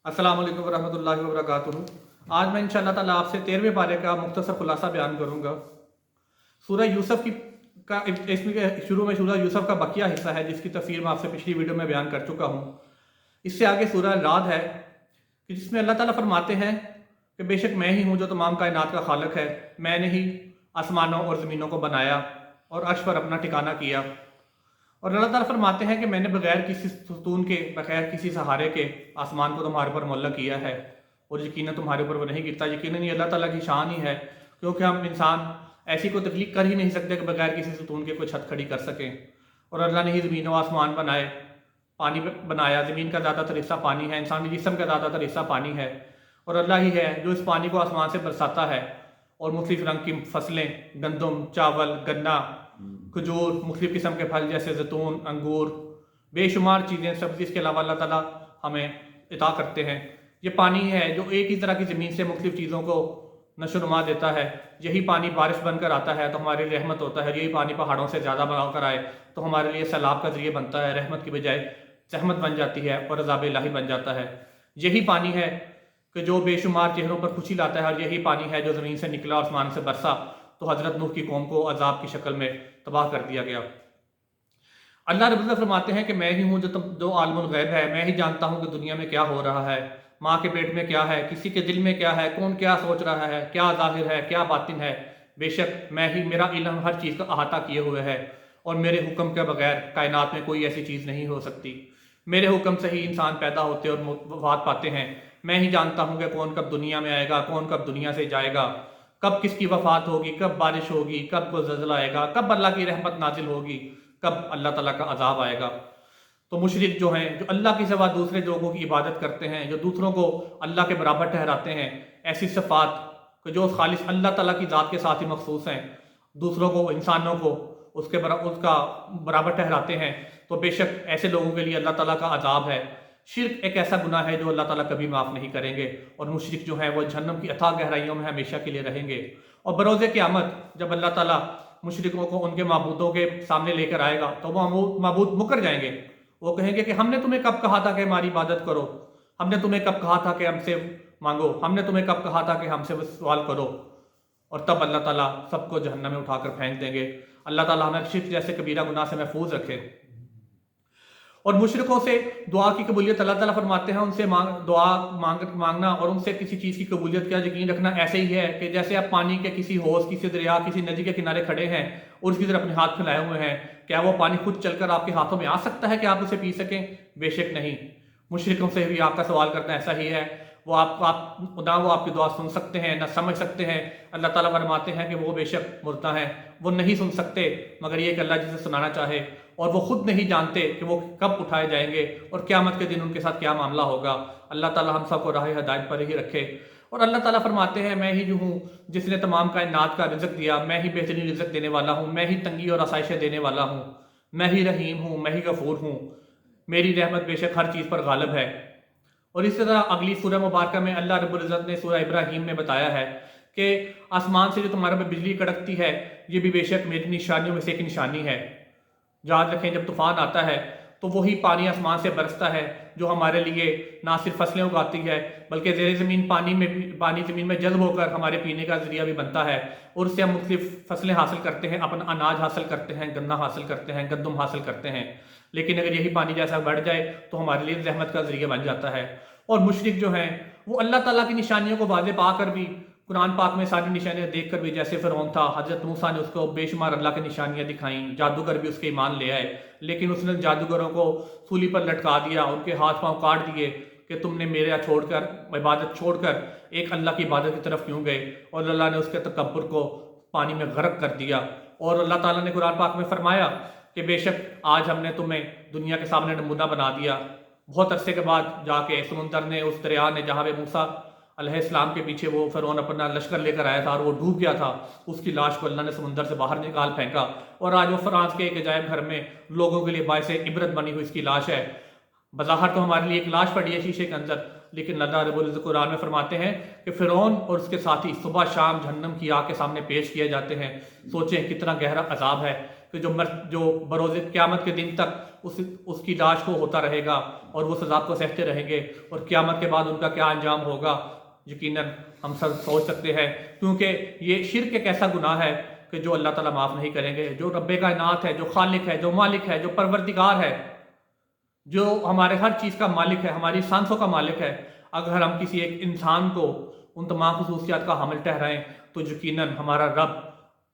अस्सलाम वालेकुम वरहमतुल्लाहि वबरकातुहू। आज मैं इंशाअल्लाह ताला आपसे 13वें पारे का मुख्तसर खुलासा बयान करूँगा। सूरह यूसुफ की का इसमें शुरू में सूरह यूसुफ का बकिया हिस्सा है, जिसकी तफसीर मैं आपसे पिछली वीडियो में बयान कर चुका हूँ। इससे आगे सूरह राद है कि जिसमें अल्लाह ताला फरमाते हैं कि बेशक मैं ही हूँ जो तमाम कायनात का खालिक है। मैंने ही आसमानों और ज़मीनों को बनाया और अर्श पर अपना ठिकाना किया। और अल्लाह ताला फरमाते हैं कि मैंने बगैर किसी सुतून के, बगैर किसी सहारे के आसमान को तुम्हारे पर मुअल्लक किया है और यकीनन तुम्हारे ऊपर वो नहीं गिरता। यकीनन ये अल्लाह ताला की शान ही है, क्योंकि हम इंसान ऐसी कोई तख्लीक कर ही नहीं सकते कि बगैर किसी सुतून के कोई छत खड़ी कर सकें। और अल्लाह ने ही ज़मीन और आसमान बनाए, पानी बनाया। ज़मीन का ज़्यादातर हिस्सा पानी है, इंसानी जिस्म का ज़्यादातर हिस्सा पानी है। और अल्लाह ही है जो इस पानी को आसमान से बरसाता है और मुख्तलिफ़ रंग की फसलें, गंदम, चावल, गन्ना, खजूर, मुख्तलिफ़ किस्म के फल जैसे जैतून, अंगूर, बेशुमार चीज़ें, सब्ज़ी, इसके अलावा अल्लाह ताला हमें अता करते हैं। ये पानी है जो एक ही तरह की ज़मीन से मुख्तलिफ़ चीज़ों को नशोनुमा देता है। यही पानी बारिश बनकर आता है तो हमारे लिए रहमत होता है। यही पानी पहाड़ों से ज़्यादा बनाकर आए तो हमारे लिए सैलाब का ज़रिए बनता है, रहमत की बजाय जहमत बन जाती है और अज़ाब इलाही बन जाता है। यही पानी है कि जो बेशुमार चेहरों पर खुशी लाता है, और यही पानी है जो ज़मीन से निकला और आसमान से बरसा तो हज़रत नूह की कौम को अजाब की शक्ल में तबाह कर दिया गया। अल्लाह रब्बुल इज़्ज़त फरमाते हैं कि मैं ही हूँ जो आलिमुल गैब है। मैं ही जानता हूँ कि दुनिया में क्या हो रहा है, माँ के पेट में क्या है, किसी के दिल में क्या है, कौन क्या सोच रहा है, क्या ज़ाहिर है, क्या बातिन है। बेशक मैं ही, मेरा इल्म हर चीज़ का अहाता किए हुए है और मेरे हुक्म के बगैर कायनात में कोई ऐसी चीज़ नहीं हो सकती। मेरे हुक्म से ही इंसान पैदा होते और वफात पाते हैं। मैं ही जानता हूँ कि कौन कब दुनिया में आएगा, कौन कब दुनिया से जाएगा, कब किसकी वफात होगी, कब बारिश होगी, कब कोई ज़ल्ज़ला आएगा, कब अल्लाह की रहमत नाजिल होगी, कब अल्लाह ताला का अजाब आएगा। तो मुशरिक जो हैं, जो अल्लाह के सिवा दूसरे लोगों की इबादत करते हैं, जो दूसरों को अल्लाह के बराबर ठहराते हैं, ऐसी सिफ़ात कि जो खालिस अल्लाह ताला की ज़ात के साथ ही मखसूस हैं, दूसरों को, इंसानों को उसका बराबर ठहराते हैं, तो बेशक ऐसे लोगों के लिए अल्लाह ताला का अजाब है। शिर्क एक ऐसा गुनाह है जो अल्लाह ताला कभी माफ़ नहीं करेंगे और मुशरिक जो हैं वो जहन्नम की अथाह गहराइयों में हमेशा के लिए रहेंगे। और बरोज़े क़यामत जब अल्लाह ताला मुशरिकों को उनके माबूदों के सामने लेकर आएगा तो वो माबूद मुकर जाएंगे। वो कहेंगे कि हमने तुम्हें कब कहा था कि हमारी इबादत करो, हमने तुम्हें कब कहा था कि हमसे मांगो, हमने तुम्हें कब कहा था कि हमसे सवाल करो। और तब अल्लाह ताला सबको जहन्नम में उठाकर फेंक देंगे। अल्लाह ताला हमें शिर्क जैसे कबीरा गुनाह से महफूज रखे। और मुशरिकों से दुआ की कबूलियत अल्लाह ताला फरमाते हैं, उनसे दुआ मांगना और उनसे किसी चीज़ की कबूलियत का यकीन रखना ऐसे ही है कि जैसे आप पानी के किसी हौज, किसी दरिया, किसी नदी के किनारे खड़े हैं और उसकी तरफ अपने हाथ फैलाए हुए हैं। क्या वो पानी खुद चलकर आपके हाथों में आ सकता है कि आप उसे पी सकें? बेशक नहीं। मुशरिकों से भी आपका सवाल करना ऐसा ही है। वो ना वो आपकी दुआ सुन सकते हैं, ना समझ सकते हैं। अल्लाह ताला फरमाते हैं कि वो बेशक मुर्दा हैं, वो नहीं सुन सकते, मगर ये कि अल्लाह जिसे सुनाना चाहे, और वो खुद नहीं जानते कि वो कब उठाए जाएंगे और क़यामत के दिन उनके साथ क्या मामला होगा। अल्लाह ताला हम सबको राह हिदायत पर ही रखे। और अल्लाह ताला फरमाते हैं, मैं ही जो हूँ जिसने तमाम कायनात का रिज़्क़ दिया, मैं ही बेहतरीन रिज़्क़ देने वाला हूँ, मैं ही तंगी और आसाइशें देने वाला हूँ, मैं ही रहीम हूँ, मैं ही गफूर हूँ। मेरी रहमत बेशक हर चीज़ पर गालिब है। और इसी तरह अगली सूरह मुबारक में अल्लाह रब्बुल इज़्ज़त ने सूरह इब्राहीम में बताया है कि आसमान से जो तुम्हारे पर बिजली कड़कती है, ये भी बेशक मेरी निशानियों में से एक निशानी है। याद रखें, जब तूफान आता है तो वही पानी आसमान से बरसता है जो हमारे लिए ना सिर्फ फसलें उगाती है, बल्कि ज़ेर ज़मीन पानी ज़मीन में जल्ब होकर हमारे पीने का ज़रिया भी बनता है। और उससे हम मुख्तलिफ फसलें हासिल करते हैं, अपना अनाज हासिल करते हैं, गन्ना हासिल करते हैं, गंदम हासिल करते हैं। लेकिन अगर यही पानी जैसा बढ़ जाए तो हमारे लिए रहमत का ज़रिया बन जाता है। और मुशरिक जो हैं वो अल्लाह ताला की निशानियों को वाज़े पाकर भी, कुरान पाक में सारी निशानियाँ देख कर भी, जैसे फ़िरौन था, हज़रत मूसा ने उसको बेशुमार अल्लाह की निशानियाँ दिखाई, जादूगर भी उसके ईमान ले आए, लेकिन उसने जादूगरों को सूली पर लटका दिया, उनके हाथ पांव काट दिए कि तुमने मेरा छोड़कर, इबादत छोड़कर एक अल्लाह की इबादत की तरफ क्यों गए। और अल्लाह ने उसके तकब्बुर को पानी में गर्क कर दिया। और अल्लाह ताला ने कुरान पाक में फरमाया कि बेशक आज हमने तुम्हें दुनिया के सामने नमूना बना दिया। बहुत अरसे के बाद जाके समुंदर ने, उस दरिया ने जहाँ पे मूसा अलैहिस्सलाम के पीछे वो फ़िरौन अपना लश्कर लेकर आया था और वो डूब गया था, उसकी लाश को अल्लाह ने समुंदर से बाहर निकाल फेंका। और आज वो फ्रांस के एक अजायब घर में लोगों के लिए बायसे इबरत बनी हुई इसकी लाश है। बज़ाहिर तो हमारे लिए एक लाश पड़ी है शीशे के अंदर, लेकिन अल्लाह रब्बुल इज़्ज़त कुरान में फरमाते हैं कि फ़िरौन और उसके साथी सुबह शाम जहन्नम की आग के सामने पेश किए जाते हैं। सोचें कितना गहरा अजाब है। کہ جو بروز قیامت کے دن تک اس کی لاش کو ہوتا رہے گا اور وہ سزا کو سہتے رہیں گے، اور قیامت کے بعد ان کا کیا انجام ہوگا یقیناً ہم سب سوچ سکتے ہیں، کیونکہ یہ شرک ایک ایسا گناہ ہے کہ جو اللہ تعالیٰ معاف نہیں کریں گے۔ جو رب کائنات ہے، جو خالق ہے، جو مالک ہے، جو پروردگار ہے، جو ہمارے ہر چیز کا مالک ہے، ہماری سانسوں کا مالک ہے، اگر ہم کسی ایک انسان کو ان تمام خصوصیات کا حامل ٹھہرائیں تو یقیناً ہمارا رب،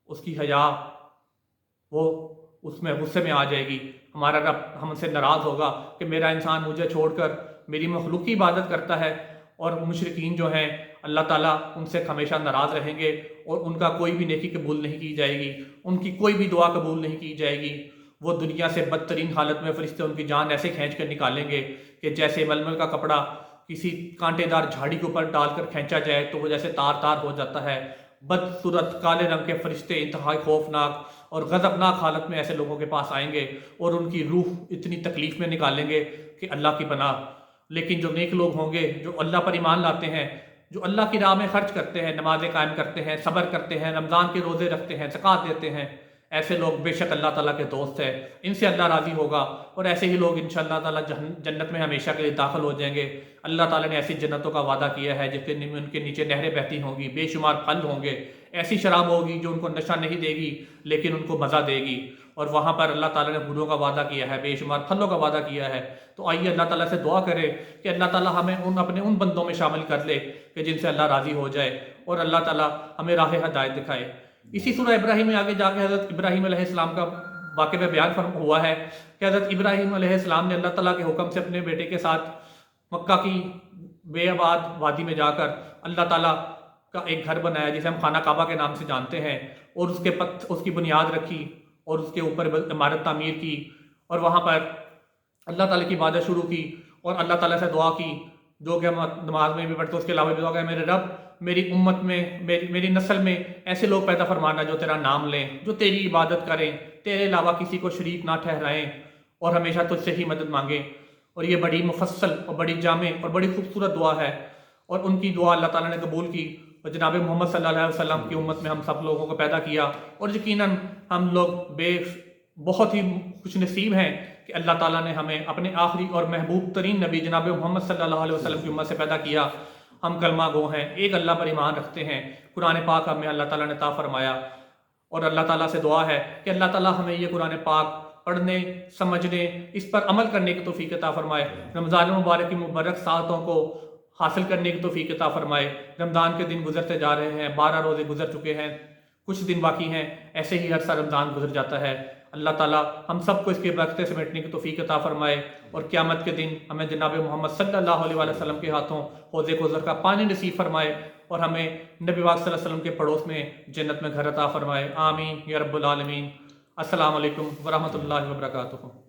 اس کی حیا وہ اس میں غصے میں آ جائے گی۔ ہمارا رب ہم سے ناراض ہوگا کہ میرا انسان مجھے چھوڑ کر میری مخلوق کی عبادت کرتا ہے، اور مشرکین جو ہیں اللہ تعالیٰ ان سے ہمیشہ ناراض رہیں گے، اور ان کا کوئی بھی نیکی قبول نہیں کی جائے گی، ان کی کوئی بھی دعا قبول نہیں کی جائے گی۔ وہ دنیا سے بدترین حالت میں فرشتے ان کی جان ایسے کھینچ کر نکالیں گے کہ جیسے ململ کا کپڑا کسی کانٹے دار جھاڑی کے اوپر ڈال کر کھینچا جائے تو وہ جیسے تار تار ہو جاتا ہے۔ بدصورت کالے رنگ کے فرشتے انتہائی خوفناک اور غضبناک حالت میں ایسے لوگوں کے پاس آئیں گے، اور ان کی روح اتنی تکلیف میں نکالیں گے کہ اللہ کی پناہ۔ لیکن جو نیک لوگ ہوں گے، جو اللہ پر ایمان لاتے ہیں، جو اللہ کی راہ میں خرچ کرتے ہیں، نمازیں قائم کرتے ہیں، صبر کرتے ہیں، رمضان کے روزے رکھتے ہیں، زکوٰۃ دیتے ہیں، ایسے لوگ بے شک اللہ تعالیٰ کے دوست ہیں، ان سے اللہ راضی ہوگا، اور ایسے ہی لوگ انشاءاللہ تعالیٰ جنت میں ہمیشہ کے لیے داخل ہو جائیں گے۔ اللہ تعالیٰ نے ایسی جنتوں کا وعدہ کیا ہے جس کے ان کے نیچے نہریں بہتی ہوں گی، بے شمار پھل ہوں گے، ایسی شراب ہوگی جو ان کو نشہ نہیں دے گی لیکن ان کو مزہ دے گی، اور وہاں پر اللہ تعالیٰ نے حوروں کا وعدہ کیا ہے، بے شمار پھلوں کا وعدہ کیا ہے۔ تو آئیے اللہ تعالیٰ سے دعا کرے کہ اللہ تعالیٰ ہمیں اپنے ان بندوں میں شامل کر لے کہ جن سے اللہ راضی ہو جائے، اور اللہ تعالیٰ ہمیں راہ ہدایت دکھائے۔ اسی سورہ ابراہیم میں آگے جا کے حضرت ابراہیم علیہ السلام کا واقعہ میں بیان ہوا ہے کہ حضرت ابراہیم علیہ السلام نے اللہ تعالیٰ کے حکم سے اپنے بیٹے کے ساتھ مکہ کی بے آباد وادی میں جا کر اللہ تعالیٰ کا ایک گھر بنایا جسے ہم خانہ کعبہ کے نام سے جانتے ہیں، اور اس کی بنیاد رکھی اور اس کے اوپر عمارت تعمیر کی، اور وہاں پر اللہ تعالیٰ کی عبادت شروع کی، اور اللہ تعالیٰ سے دعا کی جو کہ ہم نماز میں بھی پڑھتے، اس کے علاوہ بھی دعا کہ میرے رب میری امت میں میری نسل میں ایسے لوگ پیدا فرمانا جو تیرا نام لیں، جو تیری عبادت کریں، تیرے علاوہ کسی کو شریک نہ ٹھہرائیں، اور ہمیشہ تجھ سے ہی مدد مانگیں۔ اور یہ بڑی مفصل اور بڑی جامع اور بڑی خوبصورت دعا ہے، اور ان کی دعا اللہ تعالیٰ نے قبول کی، اور جناب محمد صلی اللہ علیہ وسلم کی امت میں ہم سب لوگوں کو پیدا کیا، اور یقیناً ہم لوگ بہت ہی خوش نصیب ہیں کہ اللہ تعالیٰ نے ہمیں اپنے آخری اور محبوب ترین نبی جناب محمد صلی اللہ علیہ وسلم کی امت سے پیدا کیا۔ ہم کلمہ گو ہیں، ایک اللہ پر ایمان رکھتے ہیں، قرآن پاک ہمیں اللہ تعالیٰ نے عطا فرمایا، اور اللہ تعالیٰ سے دعا ہے کہ اللہ تعالیٰ ہمیں یہ قرآن پاک پڑھنے، سمجھنے، اس پر عمل کرنے کی توفیق عطا فرمائے۔ رمضان مبارک کی مبارک ساعتوں کو حاصل کرنے کی توفیق عطا فرمائے۔ رمضان کے دن گزرتے جا رہے ہیں، 12 روزے گزر چکے ہیں، کچھ دن باقی ہیں، ایسے ہی عرصہ رمضان گزر جاتا ہے۔ اللہ تعالیٰ ہم سب کو اس کے برکتے سمیٹنے کی توفیق عطا فرمائے، اور قیامت کے دن ہمیں جناب محمد صلی اللہ علیہ وسلم کے ہاتھوں حوض کوثر کا پانی نصیب فرمائے، اور ہمیں نبی پاک صلی اللہ علیہ وسلم کے پڑوس میں جنت میں گھر عطا فرمائے۔ آمین یا رب العالمین۔ السلام علیکم ورحمۃ اللہ وبرکاتہ۔